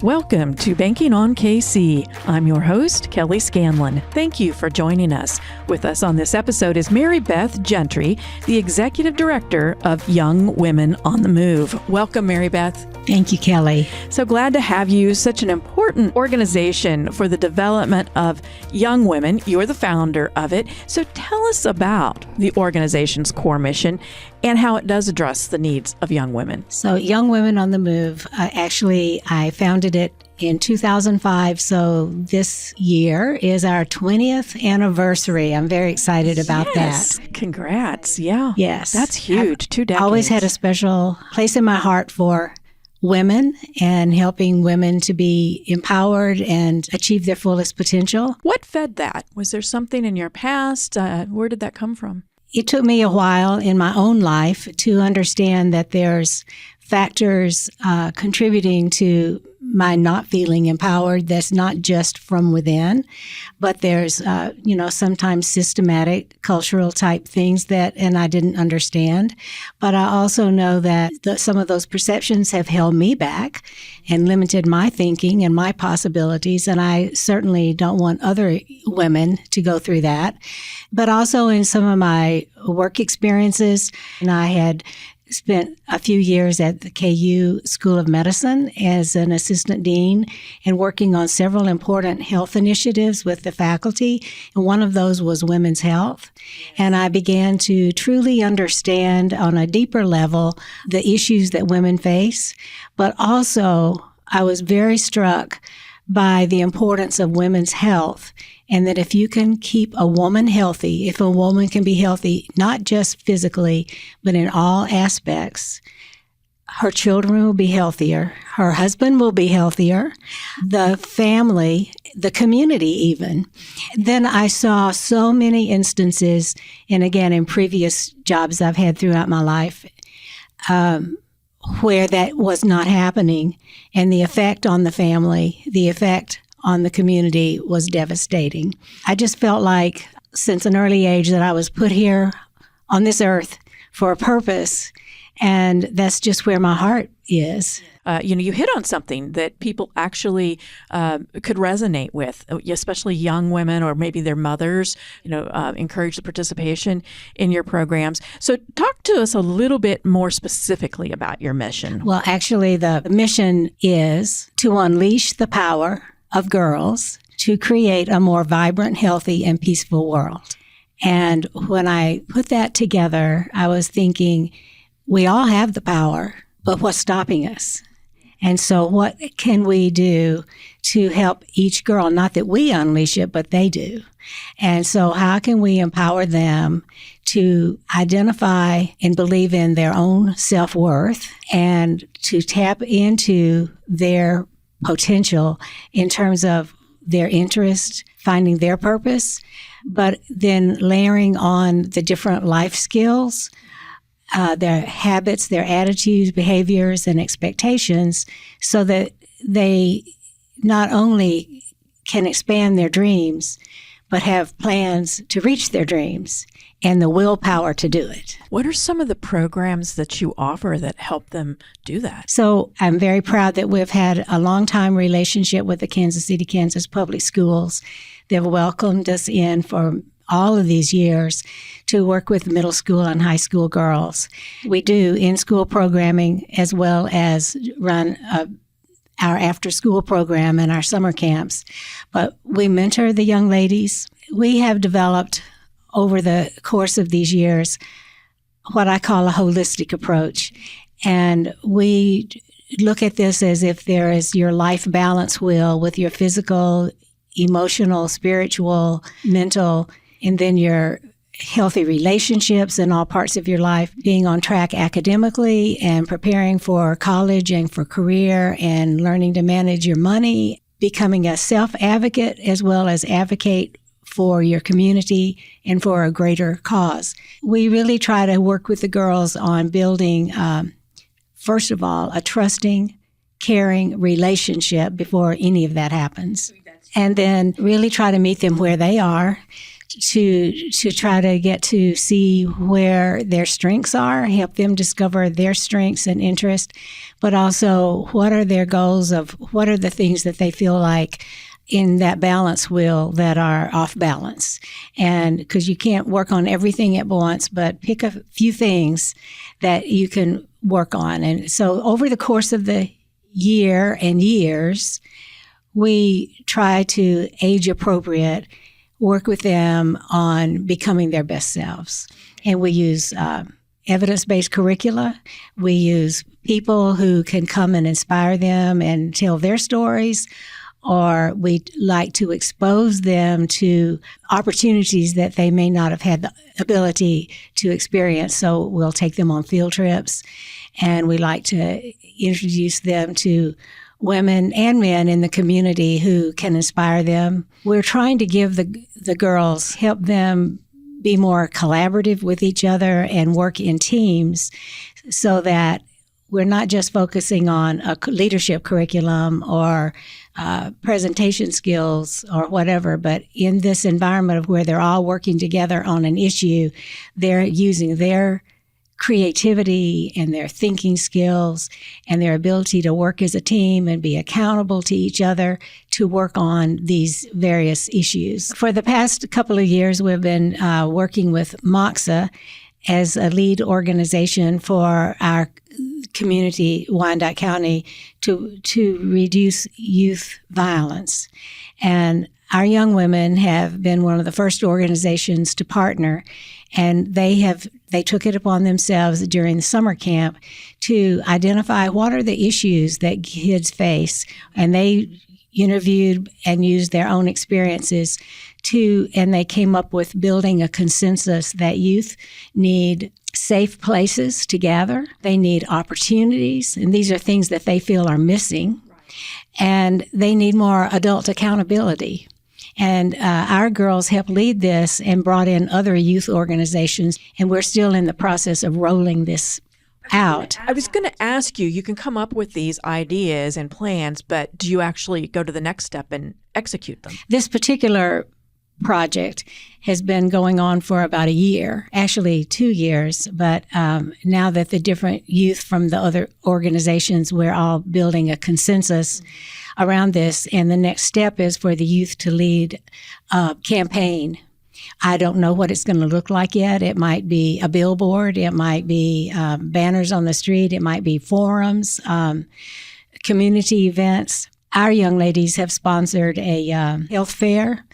Welcome to Banking on KC. I'm your host, Kelly Scanlon. Thank you for joining us. With us on this episode is Mary Beth Gentry, the Executive Director of Young Women on the Move. Welcome, Mary Beth. Thank you, Kelly. So glad to have you. Such an important organization for the development of young women. You're the founder of it. So tell us about the organization's core mission and how it does address the needs of young women. So Young Women on the Move, I founded it in 2005. So this year is our 20th anniversary. I'm very excited about that. Congrats. Yeah. Yes. That's huge. 2 decades. I always had a special place in my heart for women and helping women to be empowered and achieve their fullest potential. What fed that? Was there something in your past? Where did that come from? It took me a while in my own life to understand that there's factors contributing to my not feeling empowered that's not just from within, but there's, sometimes systematic cultural type things and I didn't understand. But I also know that some of those perceptions have held me back and limited my thinking and my possibilities. And I certainly don't want other women to go through that. But also in some of my work experiences, and I had spent a few years at the KU School of Medicine as an assistant dean and working on several important health initiatives with the faculty. And one of those was women's health. And I began to truly understand on a deeper level the issues that women face. But also, I was very struck by the importance of women's health, and that if you can keep a woman healthy, if a woman can be healthy, not just physically, but in all aspects, her children will be healthier, her husband will be healthier, the family, the community even. Then I saw so many instances, and again, in previous jobs I've had throughout my life, where that was not happening, and the effect on the family, the effect on the community was devastating. I just felt like since an early age that I was put here on this earth for a purpose, and that's just where my heart is. You hit on something that people actually could resonate with, especially young women or maybe their mothers, encourage the participation in your programs. So talk to us a little bit more specifically about your mission. Well, actually, the mission is to unleash the power of girls to create a more vibrant, healthy, and peaceful world. And when I put that together, I was thinking, we all have the power, but what's stopping us? And so what can we do to help each girl? Not that we unleash it, but they do. And so how can we empower them to identify and believe in their own self-worth and to tap into their potential in terms of their interest, finding their purpose, but then layering on the different life skills, their habits, their attitudes, behaviors, and expectations, so that they not only can expand their dreams, but have plans to reach their dreams and the willpower to do it. What are some of the programs that you offer that help them do that? So I'm very proud that we've had a long-time relationship with the Kansas City, Kansas Public Schools. They've welcomed us in for all of these years to work with middle school and high school girls. We do in-school programming as well as run our after-school program and our summer camps. But we mentor the young ladies. We have developed over the course of these years what I call a holistic approach. And we look at this as if there is your life balance wheel with your physical, emotional, spiritual, mental, and then your healthy relationships in all parts of your life, being on track academically and preparing for college and for career and learning to manage your money, becoming a self-advocate as well as advocate for your community and for a greater cause. We really try to work with the girls on building, first of all, a trusting, caring relationship before any of that happens. And then really try to meet them where they are, to try to get to see where their strengths are, help them discover their strengths and interests, but also what are their goals of what are the things that they feel like in that balance wheel that are off balance. And because you can't work on everything at once, but pick a few things that you can work on. And so over the course of the year and years, we try to age appropriate, work with them on becoming their best selves. And we use evidence-based curricula. We use people who can come and inspire them and tell their stories, or we like to expose them to opportunities that they may not have had the ability to experience. So we'll take them on field trips, and we like to introduce them to women and men in the community who can inspire them. We're trying to give the girls, help them be more collaborative with each other and work in teams so that we're not just focusing on a leadership curriculum or presentation skills or whatever, but in this environment of where they're all working together on an issue, they're using their creativity and their thinking skills and their ability to work as a team and be accountable to each other to work on these various issues. For the past couple of years, we've been working with MOXA as a lead organization for our community, Wyandotte County, to reduce youth violence. And our young women have been one of the first organizations to partner, and they took it upon themselves during the summer camp to identify what are the issues that kids face, and they interviewed and used their own experiences and they came up with building a consensus that youth need safe places to gather. They need opportunities, and these are things that they feel are missing. And they need more adult accountability. And our girls helped lead this and brought in other youth organizations, and we're still in the process of rolling this out. I was going to ask you, you can come up with these ideas and plans, but do you actually go to the next step and execute them? This particular project has been going on for about a year, actually 2 years, but now that the different youth from the other organizations, we're all building a consensus around this, and the next step is for the youth to lead a campaign. I don't know what it's going to look like yet. It might be a billboard, it might be banners on the street, it might be forums, community events. Our young ladies have sponsored a health fair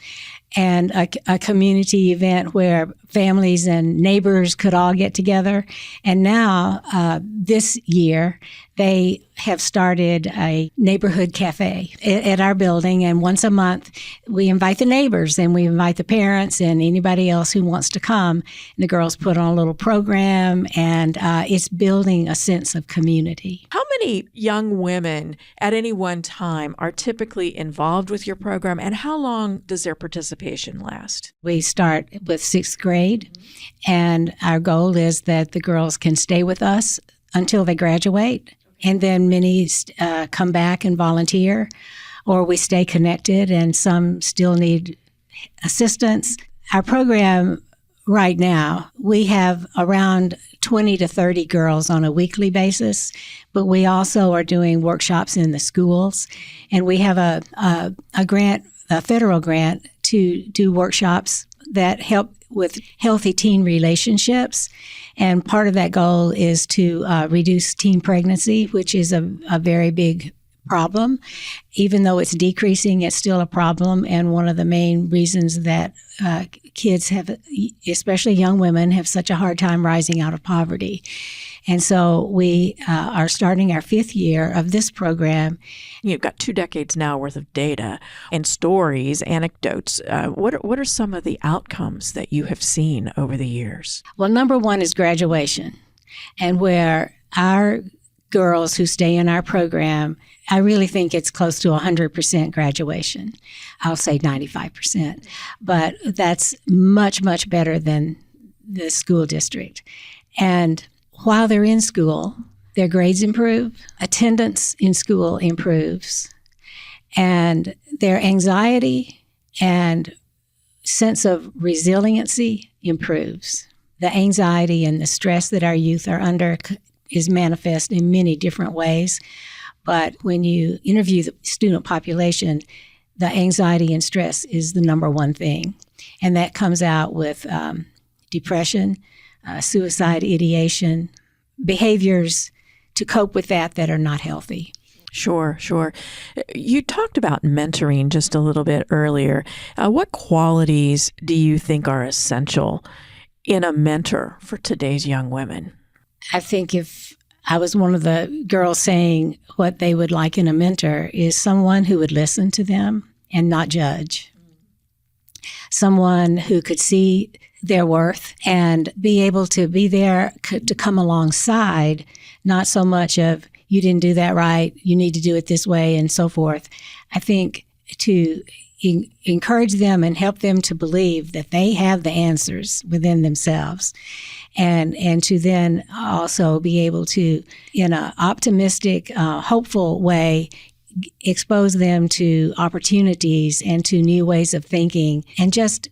and a community event where families and neighbors could all get together. And now, this year, they have started a neighborhood cafe at our building. And once a month, we invite the neighbors and we invite the parents and anybody else who wants to come. And the girls put on a little program, and it's building a sense of community. How many young women at any one time are typically involved with your program, and how long does their participation last? We start with 6th grade, and our goal is that the girls can stay with us until they graduate. And then many come back and volunteer, or we stay connected, and some still need assistance. Our program right now, we have around 20 to 30 girls on a weekly basis, but we also are doing workshops in the schools, and we have a grant, a federal grant, to do workshops that help with healthy teen relationships. And part of that goal is to reduce teen pregnancy, which is a very big problem. Even though it's decreasing, it's still a problem. And one of the main reasons that kids have, especially young women, have such a hard time rising out of poverty. And so we are starting our 5th year of this program. You've got 2 decades now worth of data and stories, anecdotes. What are some of the outcomes that you have seen over the years? Well, number one is graduation. And where our girls who stay in our program, I really think it's close to 100% graduation. I'll say 95%. But that's much, much better than the school district. And while they're in school, their grades improve, attendance in school improves, and their anxiety and sense of resiliency improves. The anxiety and the stress that our youth are under is manifest in many different ways. But when you interview the student population, the anxiety and stress is the number one thing. And that comes out with depression, suicide ideation, behaviors to cope with that are not healthy. Sure. You talked about mentoring just a little bit earlier. What qualities do you think are essential in a mentor for today's young women? I think if I was one of the girls saying what they would like in a mentor is someone who would listen to them and not judge. Someone who could see their worth and be able to be there to come alongside, not so much of, you didn't do that right, you need to do it this way, and so forth. I think to encourage them and help them to believe that they have the answers within themselves, and to then also be able to, in an optimistic, hopeful way, expose them to opportunities and to new ways of thinking and just,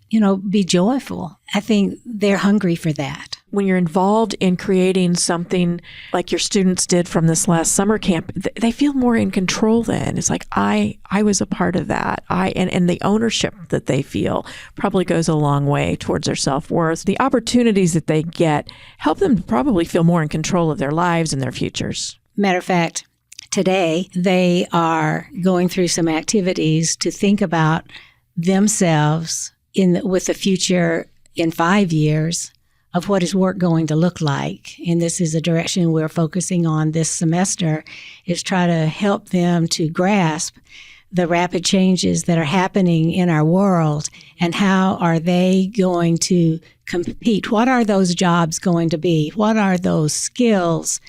be joyful. I think they're hungry for that. When you're involved in creating something like your students did from this last summer camp, they feel more in control then. It's like, I was a part of that. And the ownership that they feel probably goes a long way towards their self-worth. The opportunities that they get help them probably feel more in control of their lives and their futures. Matter of fact, today they are going through some activities to think about themselves with the future in 5 years of what is work going to look like. And this is a direction we're focusing on this semester, is try to help them to grasp the rapid changes that are happening in our world and how are they going to compete? What are those jobs going to be? What are those skills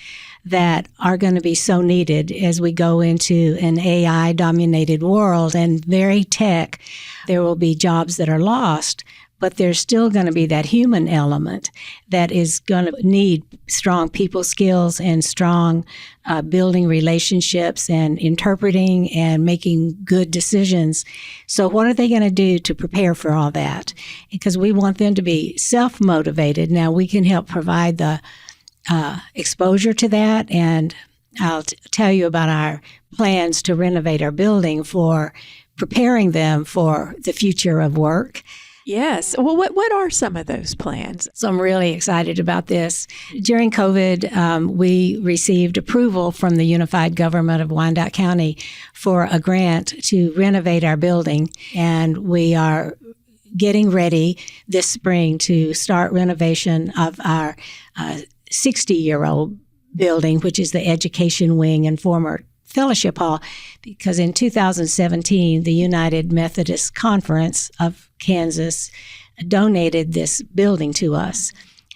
that are going to be so needed as we go into an AI-dominated world and very tech? There will be jobs that are lost, but there's still going to be that human element that is going to need strong people skills and strong building relationships and interpreting and making good decisions. So what are they going to do to prepare for all that? Because we want them to be self-motivated. Now, we can help provide the exposure to that, and I'll tell you about our plans to renovate our building for preparing them for the future of work. Yes. Well, what are some of those plans? So I'm really excited about this. During COVID, we received approval from the Unified Government of Wyandotte County for a grant to renovate our building, and we are getting ready this spring to start renovation of our 60-year-old building, which is the education wing and former fellowship hall, because in 2017, the United Methodist Conference of Kansas donated this building to us,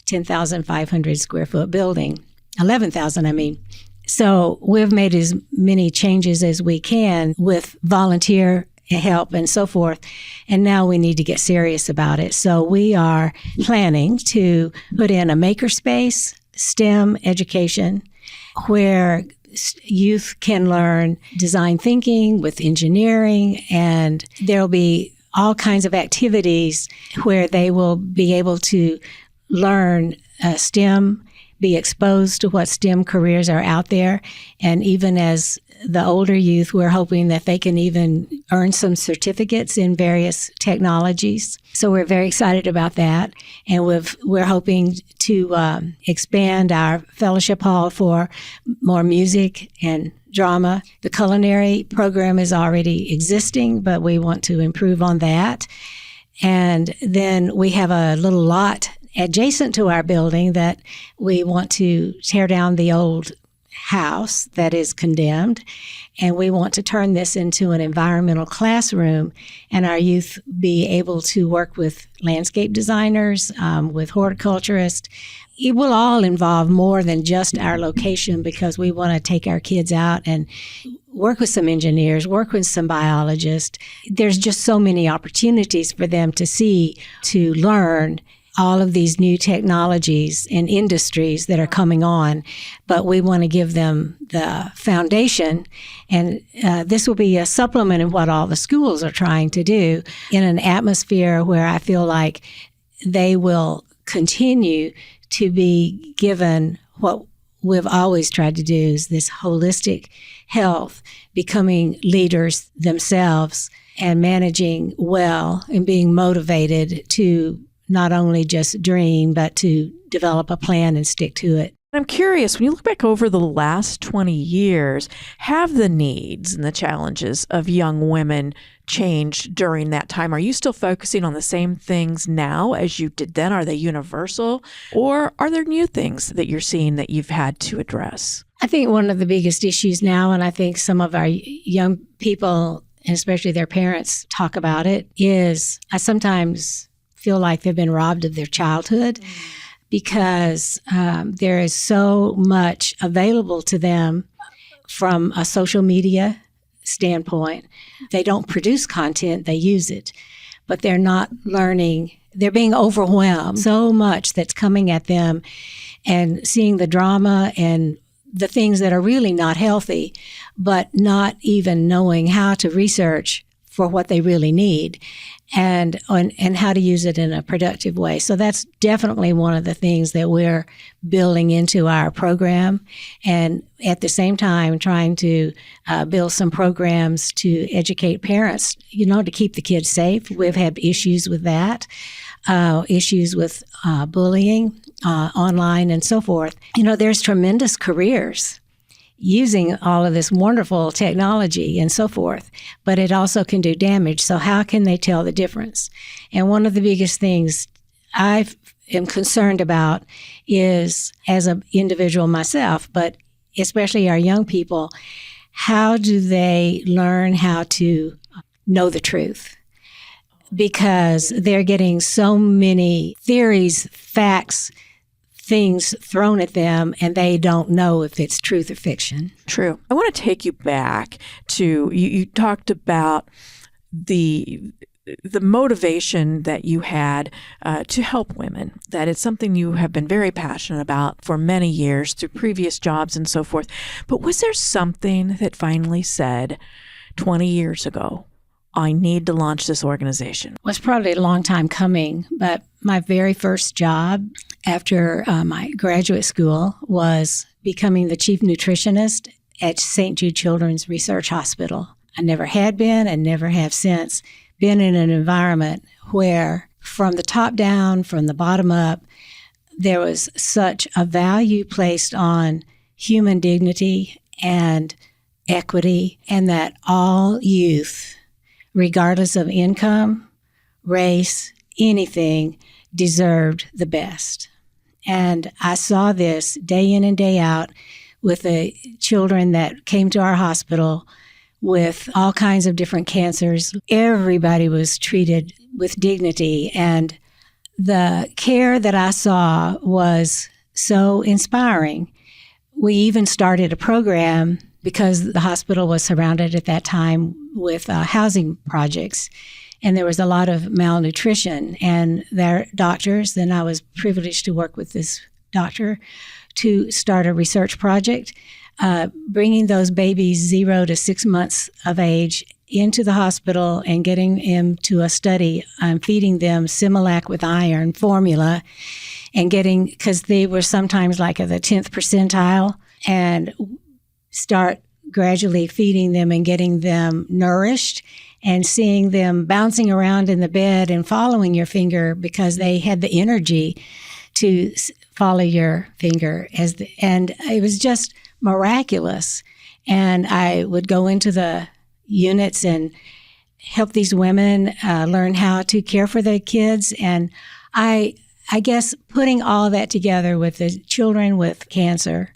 10,500 square foot building, 11,000, I mean. So we've made as many changes as we can with volunteer help and so forth. And now we need to get serious about it. So we are planning to put in a makerspace, STEM education, where youth can learn design thinking with engineering, and there'll be all kinds of activities where they will be able to learn STEM, be exposed to what STEM careers are out there. And even as the older youth, we're hoping that they can even earn some certificates in various technologies. So we're very excited about that. And we're hoping to expand our fellowship hall for more music and drama. The culinary program is already existing, but we want to improve on that. And then we have a little lot adjacent to our building that we want to tear down the old house that is condemned, and we want to turn this into an environmental classroom, and our youth be able to work with landscape designers, with horticulturists. It will all involve more than just our location, because we want to take our kids out and work with some engineers, work with some biologists. There's just so many opportunities for them to see, to learn, all of these new technologies and industries that are coming on, but we want to give them the foundation. And this will be a supplement of what all the schools are trying to do in an atmosphere where I feel like they will continue to be given what we've always tried to do, is this holistic health, becoming leaders themselves and managing well and being motivated to not only just dream, but to develop a plan and stick to it. I'm curious, when you look back over the last 20 years, have the needs and the challenges of young women changed during that time? Are you still focusing on the same things now as you did then? Are they universal? Or are there new things that you're seeing that you've had to address? I think one of the biggest issues now, and I think some of our young people, and especially their parents, talk about it, is I sometimes feel like they've been robbed of their childhood because there is so much available to them from a social media standpoint. They don't produce content, they use it, but they're not learning. They're being overwhelmed. So much that's coming at them, and seeing the drama and the things that are really not healthy, but not even knowing how to research for what they really need and how to use it in a productive way. So that's definitely one of the things that we're building into our program, and at the same time trying to build some programs to educate parents, to keep the kids safe. We've had issues with that, issues with bullying online and so forth. There's tremendous careers using all of this wonderful technology and so forth, but it also can do damage. So how can they tell the difference? And one of the biggest things I am concerned about is, as an individual myself, but especially our young people, how do they learn how to know the truth? Because they're getting so many theories, facts, things thrown at them, and they don't know if it's truth or fiction. True. I want to take you back to, you talked about the motivation that you had to help women, that it's something you have been very passionate about for many years through previous jobs and so forth. But was there something that finally said 20 years ago, I need to launch this organization? It was probably a long time coming, but my very first job after my graduate school was becoming the chief nutritionist at St. Jude Children's Research Hospital. I never had been and never have since been in an environment where from the top down, from the bottom up, there was such a value placed on human dignity and equity, and that all youth, regardless of income, race, anything, deserved the best. And I saw this day in and day out with the children that came to our hospital with all kinds of different cancers. Everybody was treated with dignity, and the care that I saw was so inspiring. We even started a program because the hospital was surrounded at that time with housing projects, and there was a lot of malnutrition. And their doctors, then I was privileged to work with this doctor to start a research project, bringing those babies 0 to 6 months of age into the hospital and getting them to a study, feeding them Similac with iron formula, and because they were sometimes like at the 10th percentile, and start gradually feeding them and getting them nourished, and seeing them bouncing around in the bed and following your finger because they had the energy to follow your finger. And it was just miraculous. And I would go into the units and help these women learn how to care for their kids. And I guess putting all of that together with the children with cancer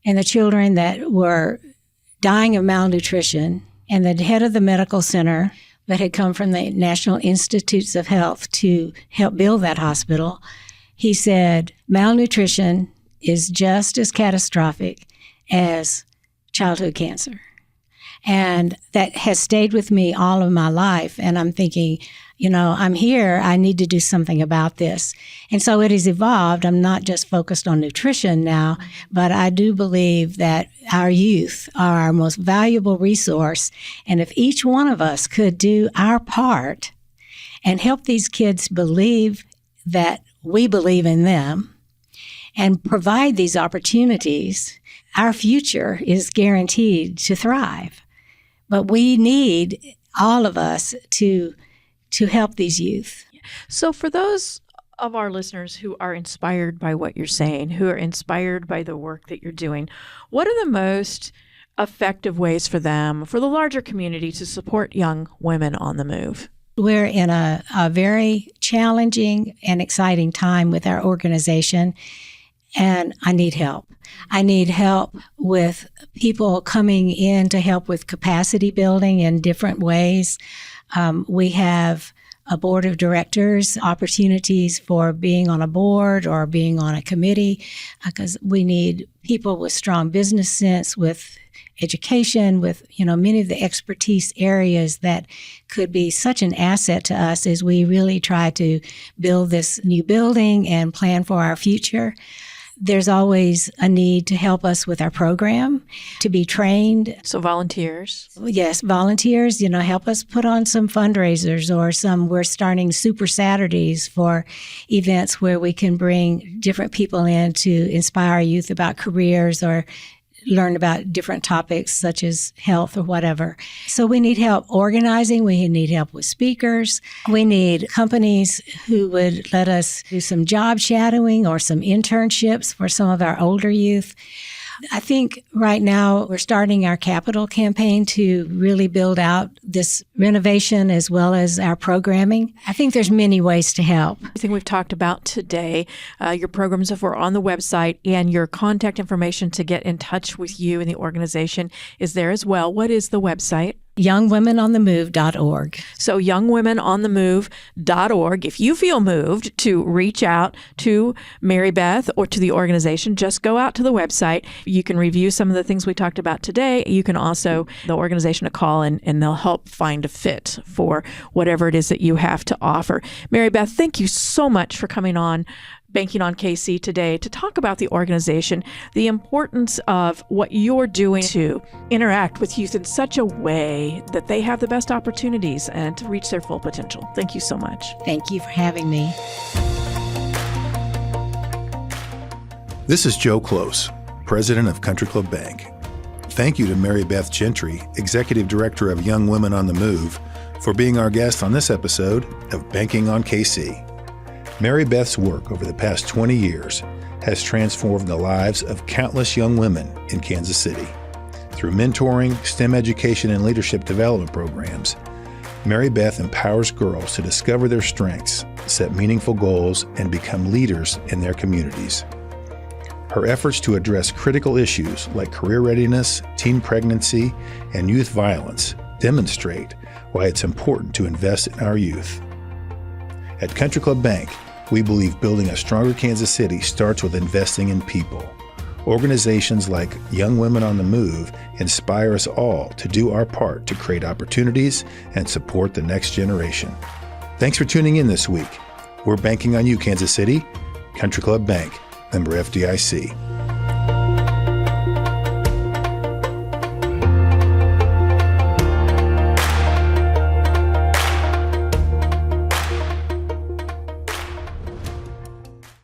and the children that were dying of malnutrition, and the head of the medical center that had come from the National Institutes of Health to help build that hospital, he said, malnutrition is just as catastrophic as childhood cancer. And that has stayed with me all of my life. And I'm thinking, I'm here. I need to do something about this. And so it has evolved. I'm not just focused on nutrition now, but I do believe that our youth are our most valuable resource. And if each one of us could do our part and help these kids believe that we believe in them and provide these opportunities, our future is guaranteed to thrive. But we need all of us to help these youth. So for those of our listeners who are inspired by what you're saying, who are inspired by the work that you're doing, what are the most effective ways for them, for the larger community, to support young women on the move? We're in a very challenging and exciting time with our organization, and I need help. I need help with people coming in to help with capacity building in different ways. We have a board of directors, opportunities for being on a board or being on a committee, because we need people with strong business sense, with education, with many of the expertise areas that could be such an asset to us as we really try to build this new building and plan for our future. There's always a need to help us with our program, to be trained. So volunteers? Yes, volunteers, help us put on some fundraisers or we're starting Super Saturdays for events where we can bring different people in to inspire youth about careers or learn about different topics such as health or whatever. So we need help organizing. We need help with speakers. We need companies who would let us do some job shadowing or some internships for some of our older youth. I think right now we're starting our capital campaign to really build out this renovation as well as our programming. I think there's many ways to help. Everything we've talked about today, your programs are on the website, and your contact information to get in touch with you and the organization is there as well. What is the website? youngwomenonthemove.org. So youngwomenonthemove.org. If you feel moved to reach out to Mary Beth or to the organization, just go out to the website. You can review some of the things we talked about today. You can also the organization a call and they'll help find a fit for whatever it is that you have to offer. Mary Beth, thank you so much for coming on Banking on KC today to talk about the organization, the importance of what you're doing to interact with youth in such a way that they have the best opportunities and to reach their full potential. Thank you so much. Thank you for having me. This is Joe Close, president of Country Club Bank. Thank you to Mary Beth Gentry, executive director of Young Women on the Move, for being our guest on this episode of Banking on KC. Mary Beth's work over the past 20 years has transformed the lives of countless young women in Kansas City. Through mentoring, STEM education, and leadership development programs, Mary Beth empowers girls to discover their strengths, set meaningful goals, and become leaders in their communities. Her efforts to address critical issues like career readiness, teen pregnancy, and youth violence demonstrate why it's important to invest in our youth. At Country Club Bank, we believe building a stronger Kansas City starts with investing in people. Organizations like Young Women on the Move inspire us all to do our part to create opportunities and support the next generation. Thanks for tuning in this week. We're banking on you, Kansas City. Country Club Bank, member FDIC.